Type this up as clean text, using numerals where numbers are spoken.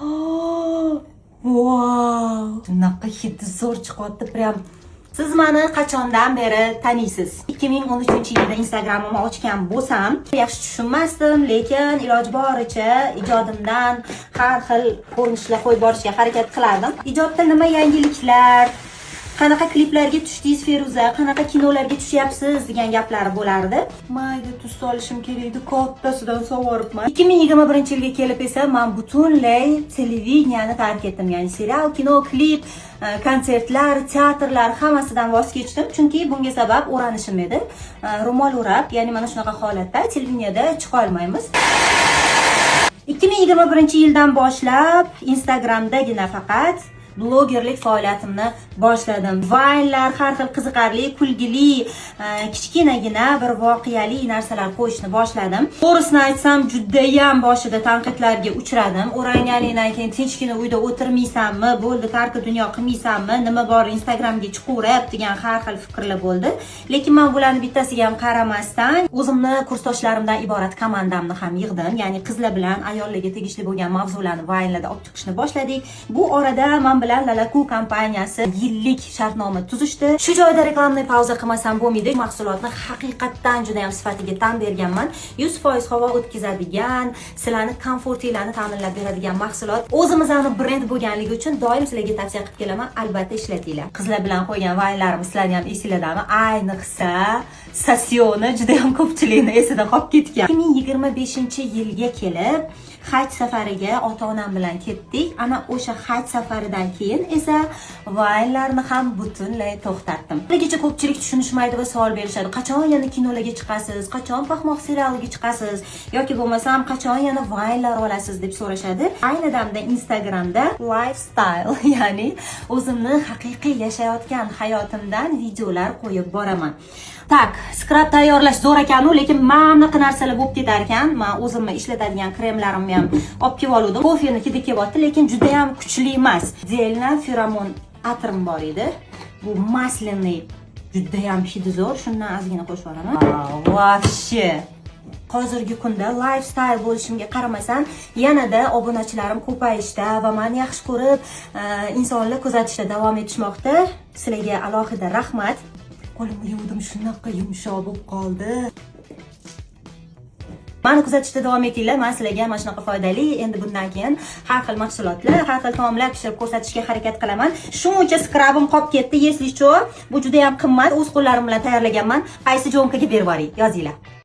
Wow! Shunaqa hidi zo'r chiqyapti prям. Siz meni qachondan beri taniysiz? 2013-yilda Instagramimni ochgan bo'lsam, yaxshi tushunmasdim, lekin iloji boricha ijodimdan har xil ko'rinishlar qo'yib borishga harakat qilardim. Ijodda nima yangiliklar, qanaqa kliplarga tushdingiz Feruza, qanaqa kinolarga tushyapsiz degan gaplar bo'lardi. Mayda tuz solishim kerak edi, kattasidan sovuribman. 2021-yilga kelib esa men butunlay televideniyani tark etdim. Ya'ni serial, kino, klip, konsertlar, teatrlar hammasidan voz kechdim, chunki bunga sabab o'ranishim edi. Ro'mol o'rab, ya'ni mana shunaqa holatda televideniyada chiqa olmaymiz. 2021-yildan boshlab Instagramdagina faqat blogerlik faoliyatimni boshladim. Vaynlar, har xil qiziqarli, kulgili, kichkinagina bir voqeali narsalar qo'yishni boshladim. To'g'risini aytsam, judayam boshida tanqidlarga uchradim. O'ranganingdan keyin tinchgina uyda o'tirmaysanmi, bo'ldi tarki dunyo qilmaysanmi, nima bor Instagramga chiqaverib degan har xil fikrlar bo'ldi. Lekin men bularni bittasiga ham qaramasdan, o'zimni kursdoshlarimdan iborat komandamni ham yig'dim. Ya'ni qizlar bilan ayollarga tegishli bo'lgan mavzularni vaynlarda olib chiqishni boshladik. Bu orada men bilan Lalaku kompaniyasi yillik shartnoma tuzishdi. Shu joyda reklamni pauza qilmasam bo'lmaydi. Mahsulotni haqiqatdan juda ham sifatiga tan berganman. 100% havo o'tkazadigan, sizlarni komfortinglarni ta'minlab beradigan mahsulot. O'zimizning brend bo'lganligi uchun doim sizlarga tavsiya qilib kelaman, albatta ishlatinglar. Qizlar bilan qo'ygan vaynlarim sizlarni ham esinglardami? Ayniqsa Sasioni juda ham ko'pchilikni esida qolib ketgan. 2025-yilga kelib haj safariga ota-onam bilan ketdik. Ana o'sha haj safaridan keyin esa vaynlarni ham butunlay to'xtatdim. Haligacha ko'pchilik tushunishmaydi va savol berishadi. Qachon yana kinolarga chiqasiz? Qachon paxmoq serialiga chiqasiz? Yoki bo'lmasam qachon yana vaynlar olasiz deb so'rashadi. Ayni damda Instagramda lifestyle, ya'ni o'zimni haqiqiy yashayotgan hayotimdan videolar qo'yib boraman. Tak, skrab tayyorlash zo'r ekan-ku, lekin mana bunaqa narsalar bo'lib ketar ekan. Men o'zimni ishlatadigan kremlarimni ham olib kelib oldim. Kofeni hidi kelyapti, lekin juda ham kuchli emas. Delna feromon atrim bor edi. Bu maslinniy juda ham hidi zo'r. Shundan ozgina qo'shib olaman. Вообще. Hozirgi kunda lifestyle bo'lishimga qaramasdan, yanada obunachilarim ko'payishda va meni yaxshi ko'rib, insonlar kuzatishda davom etishmoqda. Sizlarga alohida rahmat. Qo'limga yuvdim, shunaqa yumshoq bo'lib qoldi. Meni kuzatishda davom etinglar. Men sizlarga mana shunaqa foydali, endi bundan keyin har xil mahsulotlar, har xil taomlar pishirib ko'rsatishga harakat qilaman. Shuncha skrabim qolib ketdi, yeslicho. Bu juda ham qimmat, o'z qo'llarim bilan tayyorlaganman. Qaysi jo'mkaga berib yuboring, yozinglar.